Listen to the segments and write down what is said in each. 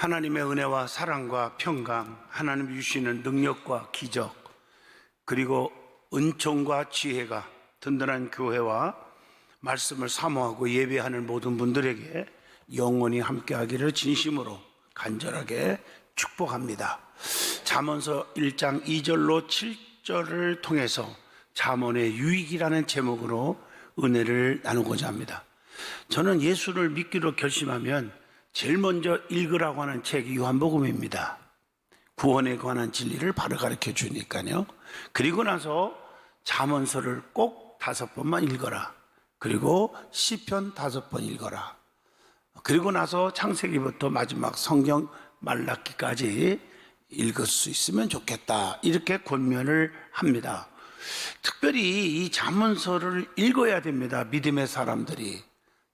하나님의 은혜와 사랑과 평강, 하나님이 주시는 능력과 기적, 그리고 은총과 지혜가 든든한 교회와 말씀을 사모하고 예배하는 모든 분들에게 영원히 함께하기를 진심으로 간절하게 축복합니다. 잠언서 1장 2절로 7절을 통해서 잠언의 유익이라는 제목으로 은혜를 나누고자 합니다. 저는 예수를 믿기로 결심하면 제일 먼저 읽으라고 하는 책이 요한복음입니다. 구원에 관한 진리를 바로 가르쳐 주니까요. 그리고 나서 잠언서를 꼭 5번만 읽어라. 그리고 시편 5번 읽어라. 그리고 나서 창세기부터 마지막 성경 말라기까지 읽을 수 있으면 좋겠다, 이렇게 권면을 합니다. 특별히 이 잠언서를 읽어야 됩니다. 믿음의 사람들이.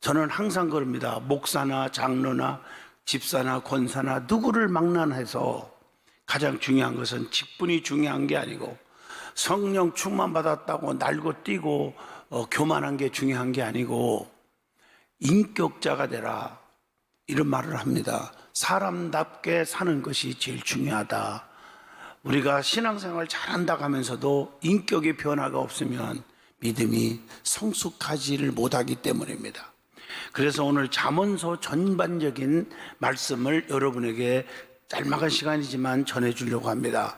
저는 항상 그럽니다. 목사나 장로나 집사나 권사나 누구를 망라해서 가장 중요한 것은 직분이 중요한 게 아니고 성령 충만 받았다고 날고 뛰고 교만한 게 중요한 게 아니고 인격자가 되라, 이런 말을 합니다. 사람답게 사는 것이 제일 중요하다. 우리가 신앙생활 잘한다고 하면서도 인격의 변화가 없으면 믿음이 성숙하지를 못하기 때문입니다. 그래서 오늘 잠언서 전반적인 말씀을 여러분에게 짤막한 시간이지만 전해주려고 합니다.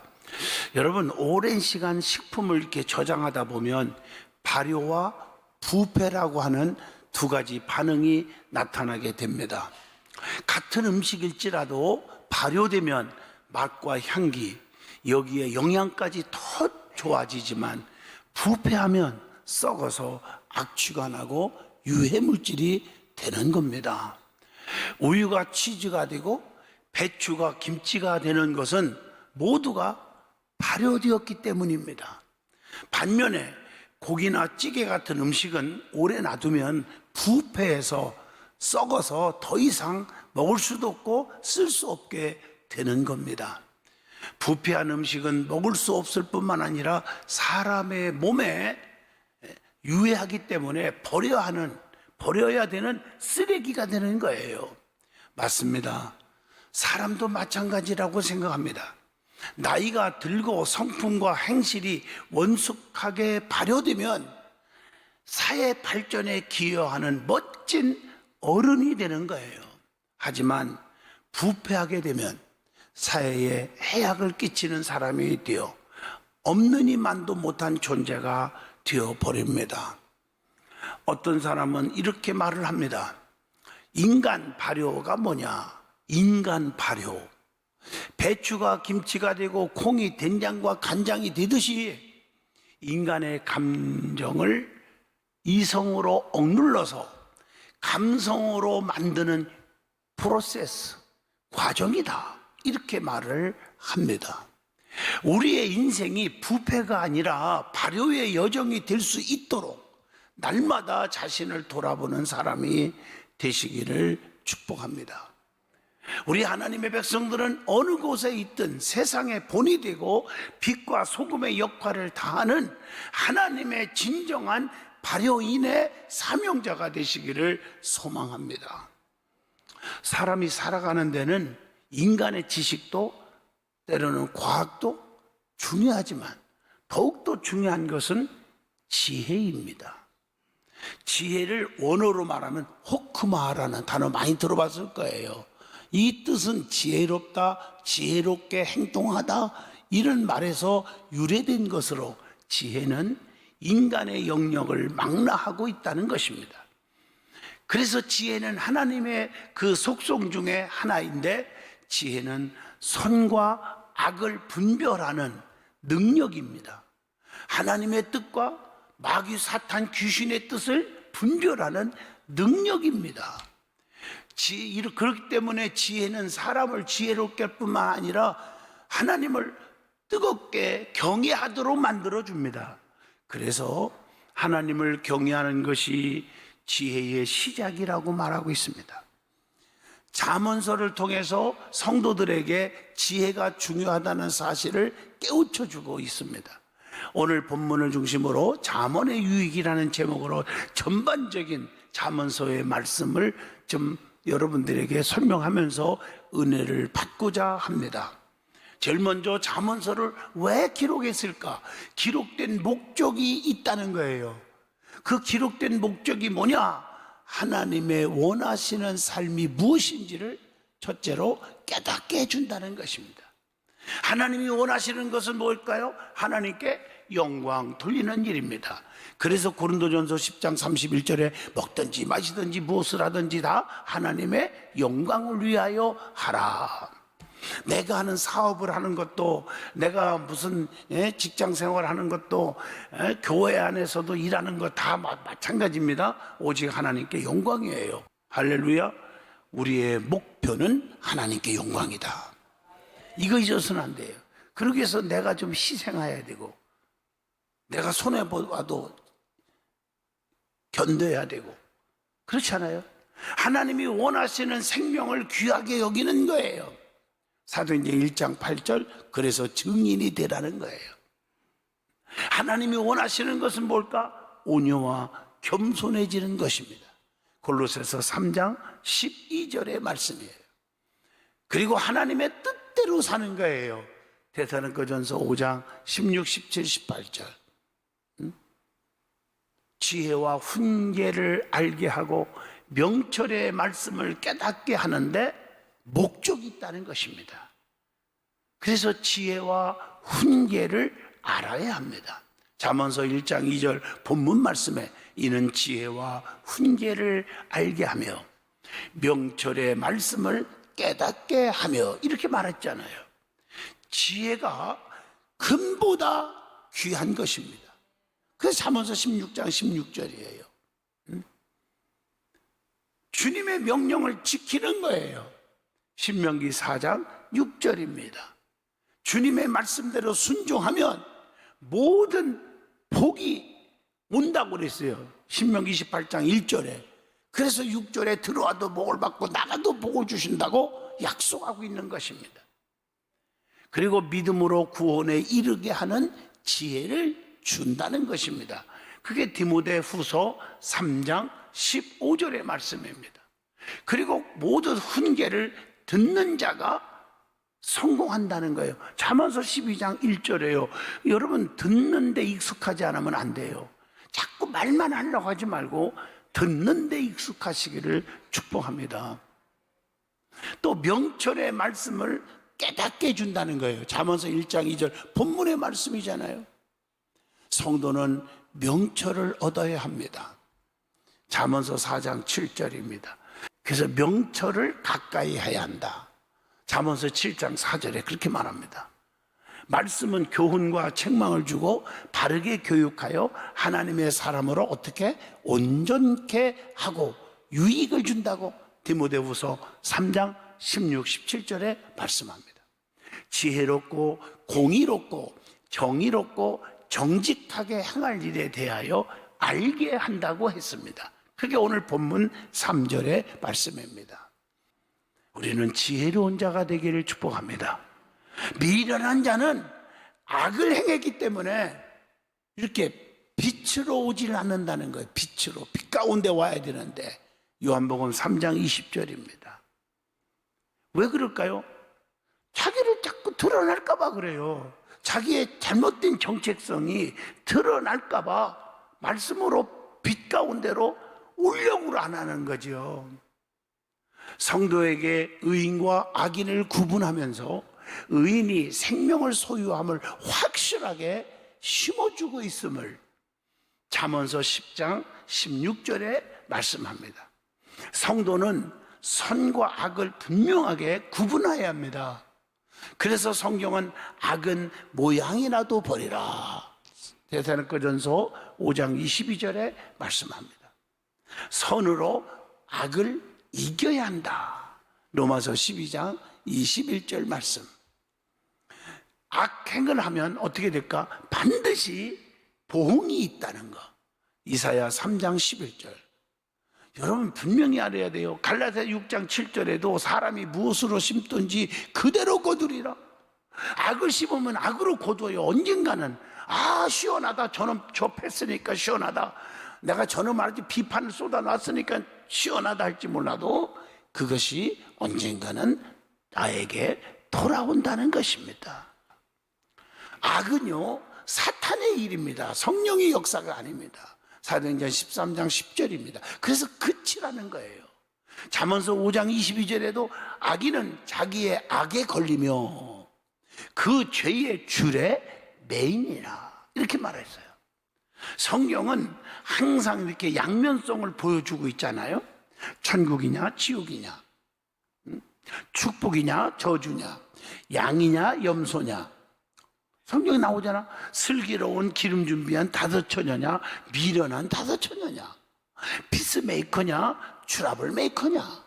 여러분, 오랜 시간 식품을 이렇게 저장하다 보면 발효와 부패라고 하는 두 가지 반응이 나타나게 됩니다. 같은 음식일지라도 발효되면 맛과 향기, 여기에 영양까지 더 좋아지지만 부패하면 썩어서 악취가 나고 유해물질이 되는 겁니다. 우유가 치즈가 되고 배추가 김치가 되는 것은 모두가 발효되었기 때문입니다. 반면에 고기나 찌개 같은 음식은 오래 놔두면 부패해서 썩어서 더 이상 먹을 수도 없고 쓸 수 없게 되는 겁니다. 부패한 음식은 먹을 수 없을 뿐만 아니라 사람의 몸에 유해하기 때문에 버려야 되는 쓰레기가 되는 거예요. 맞습니다. 사람도 마찬가지라고 생각합니다. 나이가 들고 성품과 행실이 원숙하게 발효되면 사회 발전에 기여하는 멋진 어른이 되는 거예요. 하지만 부패하게 되면 사회에 해악을 끼치는 사람이 되어 없느니만도 못한 존재가 되어버립니다. 어떤 사람은 이렇게 말을 합니다. 인간 발효가 뭐냐? 인간 발효. 배추가 김치가 되고 콩이 된장과 간장이 되듯이 인간의 감정을 이성으로 억눌러서 감성으로 만드는 프로세스, 과정이다, 이렇게 말을 합니다. 우리의 인생이 부패가 아니라 발효의 여정이 될 수 있도록 날마다 자신을 돌아보는 사람이 되시기를 축복합니다. 우리 하나님의 백성들은 어느 곳에 있든 세상의 본이 되고 빛과 소금의 역할을 다하는 하나님의 진정한 발효인의 사명자가 되시기를 소망합니다. 사람이 살아가는 데는 인간의 지식도 때로는 과학도 중요하지만 더욱더 중요한 것은 지혜입니다. 지혜를 원어로 말하면 호크마라는 단어 많이 들어봤을 거예요. 이 뜻은 지혜롭다, 지혜롭게 행동하다, 이런 말에서 유래된 것으로 지혜는 인간의 영역을 망라하고 있다는 것입니다. 그래서 지혜는 하나님의 그 속성 중에 하나인데, 지혜는 선과 악을 분별하는 능력입니다. 하나님의 뜻과 마귀 사탄 귀신의 뜻을 분별하는 능력입니다. 그렇기 때문에 지혜는 사람을 지혜롭게 할 뿐만 아니라 하나님을 뜨겁게 경외하도록 만들어줍니다. 그래서 하나님을 경외하는 것이 지혜의 시작이라고 말하고 있습니다. 잠언서를 통해서 성도들에게 지혜가 중요하다는 사실을 깨우쳐주고 있습니다. 오늘 본문을 중심으로 잠언의 유익이라는 제목으로 전반적인 잠언서의 말씀을 좀 여러분들에게 설명하면서 은혜를 받고자 합니다. 제일 먼저 잠언서를 왜 기록했을까? 기록된 목적이 있다는 거예요. 그 기록된 목적이 뭐냐? 하나님의 원하시는 삶이 무엇인지를 첫째로 깨닫게 해준다는 것입니다. 하나님이 원하시는 것은 뭘까요? 하나님께 영광 돌리는 일입니다. 그래서 고린도전서 10장 31절에 먹든지 마시든지 무엇을 하든지 다 하나님의 영광을 위하여 하라. 내가 하는 사업을 하는 것도, 내가 무슨 직장 생활을 하는 것도, 교회 안에서도 일하는 것 다 마찬가지입니다. 오직 하나님께 영광이에요. 할렐루야. 우리의 목표는 하나님께 영광이다. 이거 잊어서는 안 돼요. 그러기 위해서 내가 좀 희생해야 되고, 내가 손해봐도 견뎌야 되고, 그렇지 않아요? 하나님이 원하시는 생명을 귀하게 여기는 거예요. 사도행전 1장 8절, 그래서 증인이 되라는 거예요. 하나님이 원하시는 것은 뭘까? 온유와 겸손해지는 것입니다. 골로새서 3장 12절의 말씀이에요. 그리고 하나님의 뜻대로 사는 거예요. 데살로니가전서 5장 16, 17, 18절. 지혜와 훈계를 알게 하고 명철의 말씀을 깨닫게 하는데 목적이 있다는 것입니다. 그래서 지혜와 훈계를 알아야 합니다. 잠언서 1장 2절 본문 말씀에 이는 지혜와 훈계를 알게 하며 명철의 말씀을 깨닫게 하며 이렇게 말했잖아요. 지혜가 금보다 귀한 것입니다. 그래서 잠언서 16장 16절이에요. 주님의 명령을 지키는 거예요. 신명기 4장 6절입니다. 주님의 말씀대로 순종하면 모든 복이 온다고 그랬어요. 신명기 28장 1절에. 그래서 6절에 들어와도 복을 받고 나가도 복을 주신다고 약속하고 있는 것입니다. 그리고 믿음으로 구원에 이르게 하는 지혜를 준다는 것입니다. 그게 디모데후서 3장 15절의 말씀입니다. 그리고 모든 훈계를 듣는 자가 성공한다는 거예요. 잠언서 12장 1절에요. 여러분 듣는 데 익숙하지 않으면 안 돼요. 자꾸 말만 하려고 하지 말고 듣는 데 익숙하시기를 축복합니다. 또 명철의 말씀을 깨닫게 해준다는 거예요. 잠언서 1장 2절 본문의 말씀이잖아요. 성도는 명철을 얻어야 합니다. 잠언서 4장 7절입니다. 그래서 명철을 가까이 해야 한다. 잠언서 7장 4절에 그렇게 말합니다. 말씀은 교훈과 책망을 주고 바르게 교육하여 하나님의 사람으로 어떻게 온전케 하고 유익을 준다고 디모데후서 3장 16, 17절에 말씀합니다. 지혜롭고 공의롭고 정의롭고 정직하게 행할 일에 대하여 알게 한다고 했습니다. 그게 오늘 본문 3절의 말씀입니다. 우리는 지혜로운 자가 되기를 축복합니다. 미련한 자는 악을 행했기 때문에 이렇게 빛으로 오질 않는다는 거예요. 빛으로, 빛 가운데 와야 되는데 요한복음 3장 20절입니다. 왜 그럴까요? 자기를 자꾸 드러날까 봐 그래요. 자기의 잘못된 정체성이 드러날까 봐 말씀으로 빛 가운데로 오려고 안 하는 거죠. 성도에게 의인과 악인을 구분하면서 의인이 생명을 소유함을 확실하게 심어주고 있음을 잠언서 10장 16절에 말씀합니다. 성도는 선과 악을 분명하게 구분해야 합니다. 그래서 성경은 악은 모양이라도 버리라. 데살로니가전서 5장 22절에 말씀합니다. 선으로 악을 이겨야 한다. 로마서 12장 21절 말씀. 악행을 하면 어떻게 될까? 반드시 보응이 있다는 거. 이사야 3장 11절. 여러분 분명히 알아야 돼요. 갈라디아 6장 7절에도 사람이 무엇으로 심든지 그대로 거두리라. 악을 심으면 악으로 거둬요. 언젠가는 시원하다. 저놈 접했으니까 시원하다. 내가 저놈 말하지 비판을 쏟아놨으니까 시원하다 할지 몰라도 그것이 언젠가는 나에게 돌아온다는 것입니다. 악은요, 사탄의 일입니다. 성령의 역사가 아닙니다. 사도행전 13장 10절입니다. 그래서 그치라는 거예요. 잠언서 5장 22절에도 악인은 자기의 악에 걸리며 그 죄의 줄에 매이니라, 이렇게 말했어요. 성경은 항상 이렇게 양면성을 보여주고 있잖아요. 천국이냐 지옥이냐, 축복이냐 저주냐, 양이냐 염소냐. 성경에 나오잖아. 슬기로운 기름 준비한 다섯 처녀냐, 미련한 다섯 처녀냐, 피스메이커냐, 트러블 메이커냐,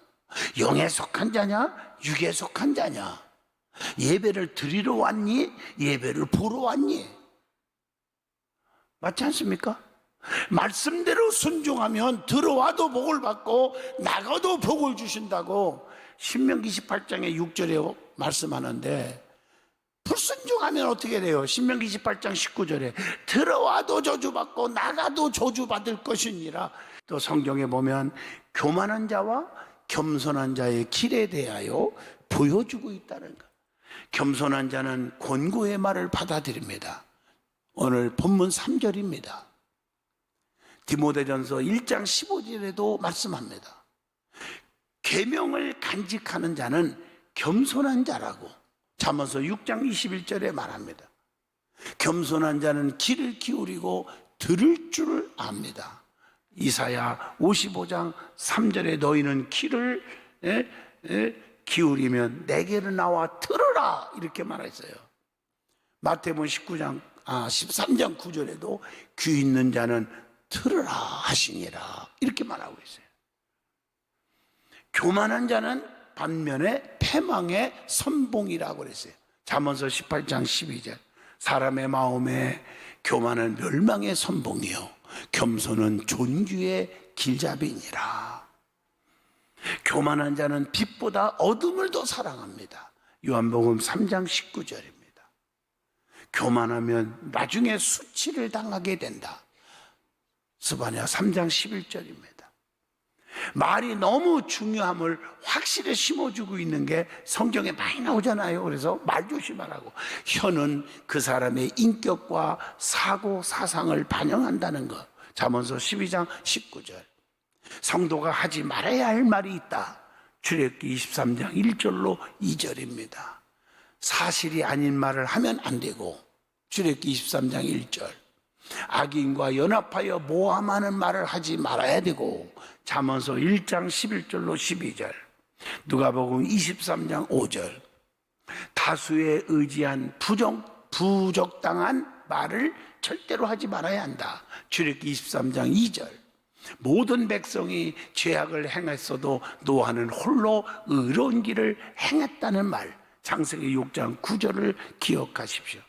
영에 속한 자냐, 육에 속한 자냐, 예배를 드리러 왔니, 예배를 보러 왔니? 맞지 않습니까? 말씀대로 순종하면 들어와도 복을 받고 나가도 복을 주신다고 신명기 18장의 6절에 말씀하는데, 불순종하면 어떻게 돼요? 신명기 18장 19절에 들어와도 저주받고 나가도 저주받을 것이니라. 또 성경에 보면 교만한 자와 겸손한 자의 길에 대하여 보여주고 있다는 것. 겸손한 자는 권고의 말을 받아들입니다. 오늘 본문 3절입니다. 디모데전서 1장 15절에도 말씀합니다. 계명을 간직하는 자는 겸손한 자라고 잠언서 6장 21절에 말합니다. 겸손한 자는 귀를 기울이고 들을 줄을 압니다. 이사야 55장 3절에 너희는 귀를 기울이면 내게로 나와 들으라, 이렇게 말했어요. 마태복음 13장 9절에도 귀 있는 자는 들으라 하시니라, 이렇게 말하고 있어요. 교만한 자는 반면에 패망의 선봉이라고 그랬어요. 잠언서 18장 12절 사람의 마음에 교만은 멸망의 선봉이요 겸손은 존귀의 길잡이니라. 교만한 자는 빛보다 어둠을 더 사랑합니다. 요한복음 3장 19절입니다. 교만하면 나중에 수치를 당하게 된다. 스바냐 3장 11절입니다. 말이 너무 중요함을 확실히 심어주고 있는 게 성경에 많이 나오잖아요. 그래서 말 조심하라고. 혀는 그 사람의 인격과 사고 사상을 반영한다는 것. 잠언서 12장 19절. 성도가 하지 말아야 할 말이 있다. 출애굽기 23장 1절로 2절입니다. 사실이 아닌 말을 하면 안 되고, 출애굽기 23장 1절. 악인과 연합하여 모함하는 말을 하지 말아야 되고, 잠언서 1장 11절로 12절, 누가복음 23장 5절. 다수에 의지한 부적당한 말을 절대로 하지 말아야 한다. 출애굽기 23장 2절. 모든 백성이 죄악을 행했어도 노아는 홀로 의로운 길을 행했다는 말. 창세기 6장 9절을 기억하십시오.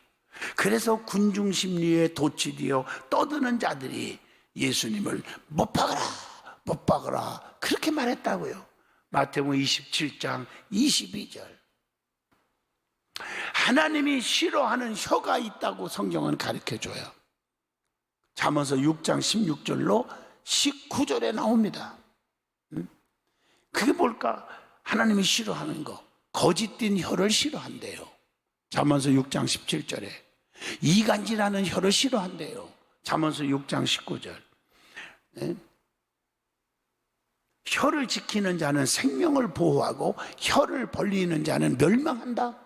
그래서 군중심리에 도취되어 떠드는 자들이 예수님을 못 박아라, 못 박아라, 그렇게 말했다고요. 마태복음 27장 22절. 하나님이 싫어하는 혀가 있다고 성경은 가르쳐줘요. 잠언서 6장 16절로 19절에 나옵니다. 그게 뭘까? 하나님이 싫어하는 거, 거짓된 혀를 싫어한대요. 잠언서 6장 17절에 이간질하는 혀를 싫어한대요. 잠언서 6장 19절. 혀를 지키는 자는 생명을 보호하고 혀를 벌리는 자는 멸망한다.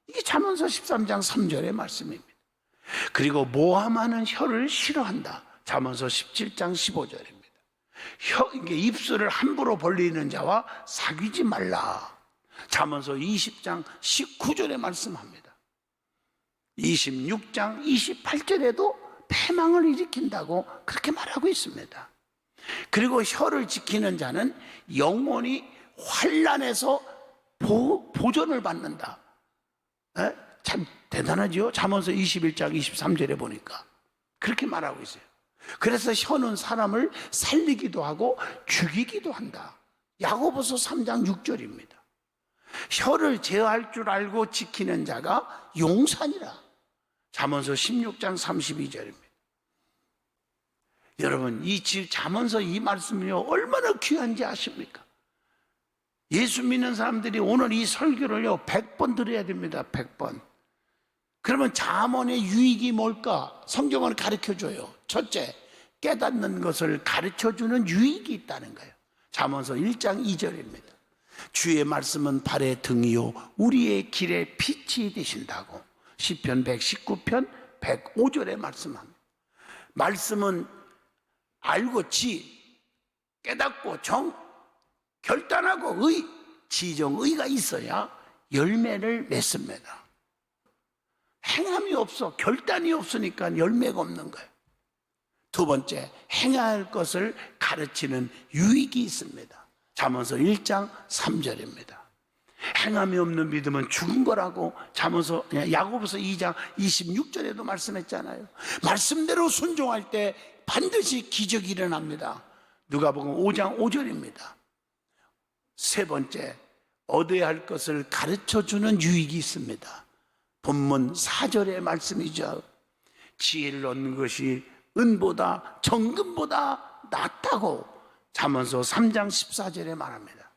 이게 잠언서 13장 3절의 말씀입니다. 그리고 모함하는 혀를 싫어한다. 잠언서 17장 15절입니다. 이게 입술을 함부로 벌리는 자와 사귀지 말라. 잠언서 20장 19절에 말씀합니다. 26장 28절에도 패망을 일으킨다고 그렇게 말하고 있습니다. 그리고 혀를 지키는 자는 영원히 환난에서 보존을 받는다. 참 대단하죠. 잠언서 21장 23절에 보니까 그렇게 말하고 있어요. 그래서 혀는 사람을 살리기도 하고 죽이기도 한다. 야고보서 3장 6절입니다. 혀를 제어할 줄 알고 지키는 자가 용산이라. 잠언서 16장 32절입니다. 여러분, 이 잠언서 이 말씀이요 얼마나 귀한지 아십니까? 예수 믿는 사람들이 오늘 이 설교를요 100번 들어야 됩니다. 100번. 그러면 잠언의 유익이 뭘까? 성경은 가르쳐줘요. 첫째, 깨닫는 것을 가르쳐주는 유익이 있다는 거예요. 잠언서 1장 2절입니다. 주의 말씀은 발의 등이요 우리의 길에 빛이 되신다고. 시편 119편 105절에 말씀합니다. 말씀은 알고 깨닫고 결단하고 지정의가 있어야 열매를 맺습니다. 행함이 없어, 결단이 없으니까 열매가 없는 거예요. 두 번째, 행할 것을 가르치는 유익이 있습니다. 잠언서 1장 3절입니다. 행함이 없는 믿음은 죽은 거라고 야고보서 2장 26절에도 말씀했잖아요. 말씀대로 순종할 때 반드시 기적이 일어납니다. 누가복음 5장 5절입니다. 세 번째, 얻어야 할 것을 가르쳐주는 유익이 있습니다. 본문 4절의 말씀이죠. 지혜를 얻는 것이 은보다 정금보다 낫다고 잠언서 3장 14절에 말합니다.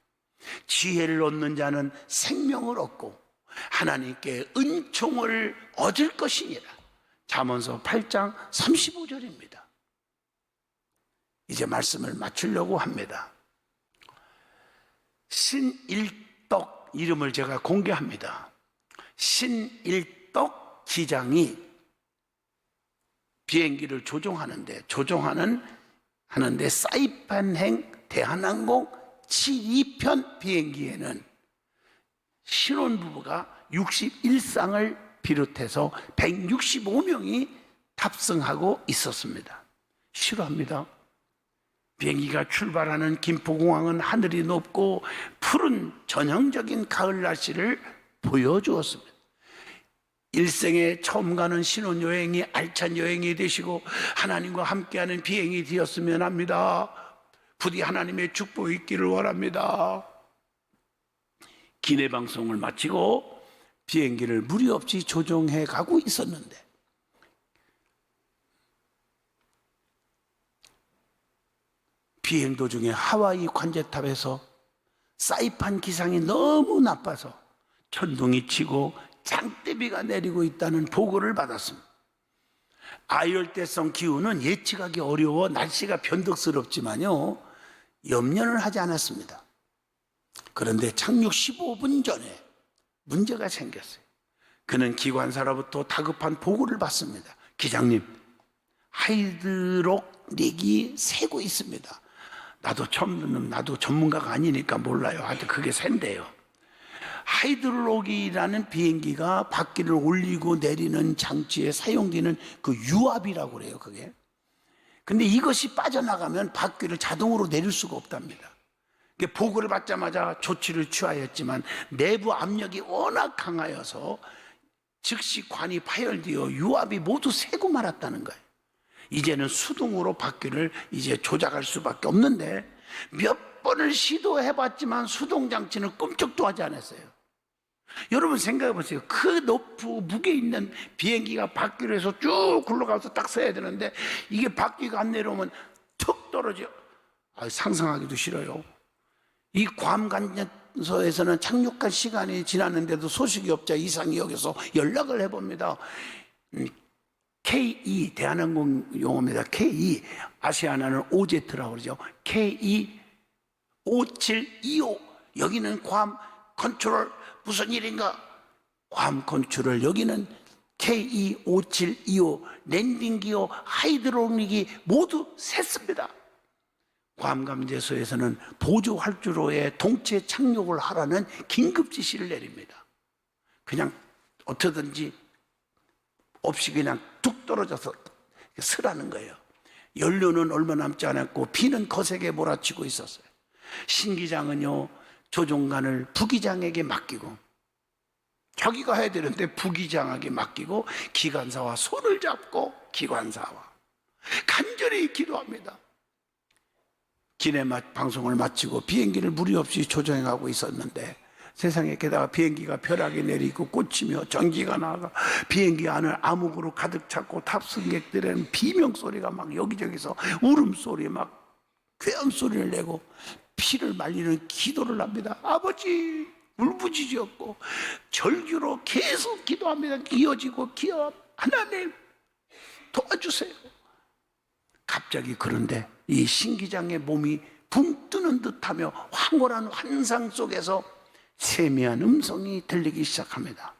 지혜를 얻는 자는 생명을 얻고 하나님께 은총을 얻을 것이니라. 잠언서 8장 35절입니다. 이제 말씀을 마치려고 합니다. 신일덕 이름을 제가 공개합니다. 신일덕 기장이 비행기를 조종하는데 사이판행 대한항공 72편 비행기에는 신혼부부가 61상을 비롯해서 165명이 탑승하고 있었습니다. 싫어합니다. 비행기가 출발하는 김포공항은 하늘이 높고 푸른 전형적인 가을 날씨를 보여주었습니다. 일생에 처음 가는 신혼여행이 알찬 여행이 되시고 하나님과 함께하는 비행이 되었으면 합니다. 부디 하나님의 축복이 있기를 원합니다. 기내 방송을 마치고 비행기를 무리 없이 조종해 가고 있었는데 비행 도중에 하와이 관제탑에서 사이판 기상이 너무 나빠서 천둥이 치고 장대비가 내리고 있다는 보고를 받았습니다. 아열대성 기후는 예측하기 어려워 날씨가 변덕스럽지만요 염려를 하지 않았습니다. 그런데 착륙 15분 전에 문제가 생겼어요. 그는 기관사로부터 다급한 보고를 받습니다. 기장님, 하이드록릭이 새고 있습니다. 나도 전문가가 아니니까 몰라요. 하여튼 그게 샌대요. 하이드록이라는 비행기가 바퀴를 올리고 내리는 장치에 사용되는 그 유압이라고 그래요, 그게. 근데 이것이 빠져나가면 바퀴를 자동으로 내릴 수가 없답니다. 보고를 받자마자 조치를 취하였지만 내부 압력이 워낙 강하여서 즉시 관이 파열되어 유압이 모두 새고 말았다는 거예요. 이제는 수동으로 바퀴를 이제 조작할 수밖에 없는데 몇 번을 시도해봤지만 수동장치는 꿈쩍도 하지 않았어요. 여러분 생각해 보세요. 그 높은 무게 있는 비행기가 바퀴로 해서 쭉 굴러가서 딱 서야 되는데 이게 바퀴가 안 내려오면 툭 떨어져. 상상하기도 싫어요. 이 괌관제소에서는 착륙할 시간이 지났는데도 소식이 없자 이상이 여겨서 연락을 해봅니다. KE, 대한항공 용어입니다. KE, 아시아나는 OZ라고 그러죠. KE 5725, 여기는 괌 컨트롤 무슨 일인가? 괌 컨트롤, 여기는 KE 5725 랜딩 기어 하이드로닉이 모두 샜습니다. 괌관제소에서는 보조 활주로에 동체 착륙을 하라는 긴급 지시를 내립니다. 그냥 어떻게든지 없이 그냥 뚝 떨어져서 서라는 거예요. 연료는 얼마 남지 않았고 비는 거세게 몰아치고 있었어요. 신 기장은요 조종관을 부기장에게 맡기고 자기가 해야 되는데 부기장에게 맡기고 기관사와 손을 잡고 기관사와 간절히 기도합니다. 기내 방송을 마치고 비행기를 무리 없이 조정해가고 있었는데 세상에 게다가 비행기가 벼락이 내리고 꽂히며 전기가 나가 비행기 안을 암흑으로 가득 찼고 탑승객들은 비명소리가 막 여기저기서 울음소리 막 괴음소리를 내고 피를 말리는 기도를 합니다. 아버지, 울부짖었고 절규로 계속 기도합니다. 이어지고 하나님 도와주세요. 갑자기 그런데 이 신기장의 몸이 붕 뜨는 듯하며 황홀한 환상 속에서 세미한 음성이 들리기 시작합니다.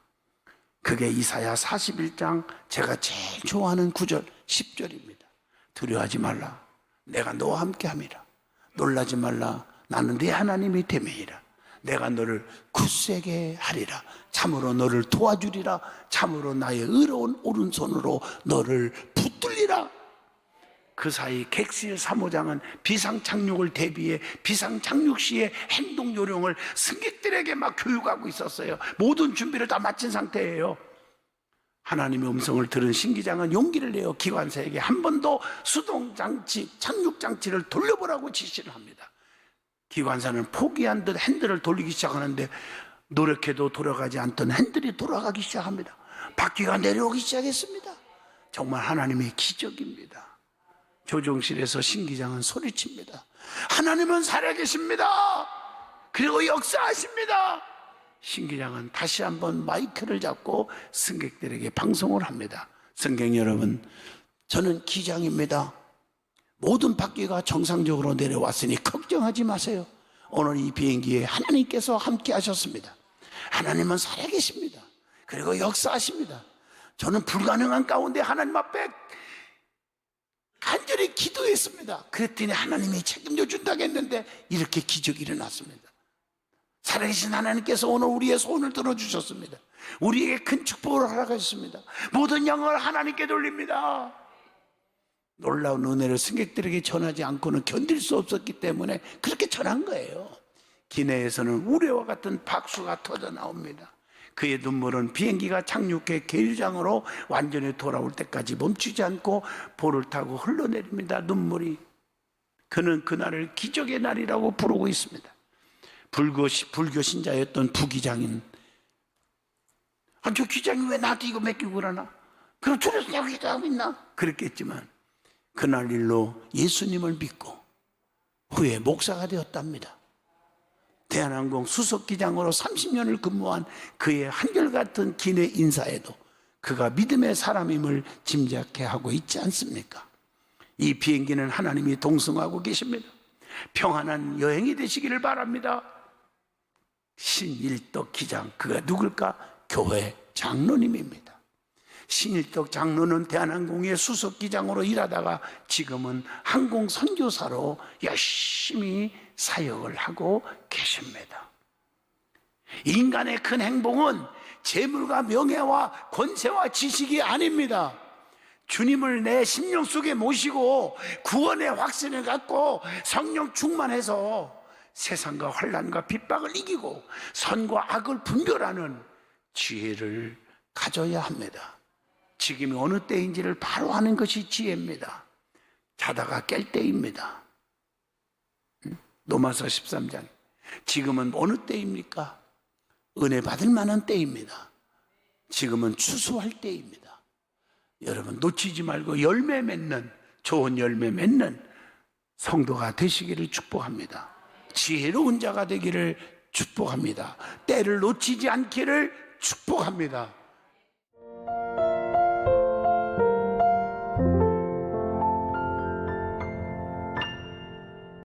그게 이사야 41장 제가 제일 좋아하는 9절 10절입니다. 두려워하지 말라, 내가 너와 함께 함이라. 놀라지 말라, 나는 네 하나님이 됨이라. 내가 너를 굳세게 하리라. 참으로 너를 도와주리라. 참으로 나의 의로운 오른손으로 너를 붙들리라. 그 사이 객실 사무장은 비상착륙을 대비해 비상착륙 시의 행동 요령을 승객들에게 막 교육하고 있었어요. 모든 준비를 다 마친 상태예요. 하나님의 음성을 들은 신기장은 용기를 내어 기관사에게 한 번 더 수동장치, 착륙장치를 돌려보라고 지시를 합니다. 기관사는 포기한 듯 핸들을 돌리기 시작하는데 노력해도 돌아가지 않던 핸들이 돌아가기 시작합니다. 바퀴가 내려오기 시작했습니다. 정말 하나님의 기적입니다. 조종실에서 신기장은 소리칩니다. 하나님은 살아계십니다. 그리고 역사하십니다. 신기장은 다시 한번 마이크를 잡고 승객들에게 방송을 합니다. 승객 여러분, 저는 기장입니다. 모든 바퀴가 정상적으로 내려왔으니 걱정하지 마세요. 오늘 이 비행기에 하나님께서 함께 하셨습니다. 하나님은 살아계십니다. 그리고 역사하십니다. 저는 불가능한 가운데 하나님 앞에 간절히 기도했습니다. 그랬더니 하나님이 책임져 준다고 했는데 이렇게 기적이 일어났습니다. 살아계신 하나님께서 오늘 우리의 소원을 들어주셨습니다. 우리에게 큰 축복을 허락하셨습니다. 모든 영광을 하나님께 돌립니다. 놀라운 은혜를 승객들에게 전하지 않고는 견딜 수 없었기 때문에 그렇게 전한 거예요. 기내에서는 우레와 같은 박수가 터져 나옵니다. 그의 눈물은 비행기가 착륙해 계류장으로 완전히 돌아올 때까지 멈추지 않고 볼을 타고 흘러내립니다. 눈물이. 그는 그날을 기적의 날이라고 부르고 있습니다. 불교 신자였던 부기장인, 저 기장이 왜 나한테 이거 맡기고 그러나? 그럼 두려워서 여기 기도하고 있나? 그랬겠지만 그날 일로 예수님을 믿고 후에 목사가 되었답니다. 대한항공 수석기장으로 30년을 근무한 그의 한결같은 기내 인사에도 그가 믿음의 사람임을 짐작해 하고 있지 않습니까? 이 비행기는 하나님이 동승하고 계십니다. 평안한 여행이 되시기를 바랍니다. 신일덕 기장, 그가 누굴까? 교회 장로님입니다. 신일덕 장로는 대한항공의 수석기장으로 일하다가 지금은 항공 선교사로 열심히 사역을 하고 계십니다. 인간의 큰 행복은 재물과 명예와 권세와 지식이 아닙니다. 주님을 내 심령 속에 모시고 구원의 확신을 갖고 성령 충만해서 세상과 환난과 핍박을 이기고 선과 악을 분별하는 지혜를 가져야 합니다. 지금이 어느 때인지를 바로 아는 것이 지혜입니다. 자다가 깰 때입니다. 로마서 13장. 지금은 어느 때입니까? 은혜 받을 만한 때입니다. 지금은 추수할 때입니다. 여러분 놓치지 말고 열매 맺는, 좋은 열매 맺는 성도가 되시기를 축복합니다. 지혜로운 자가 되기를 축복합니다. 때를 놓치지 않기를 축복합니다.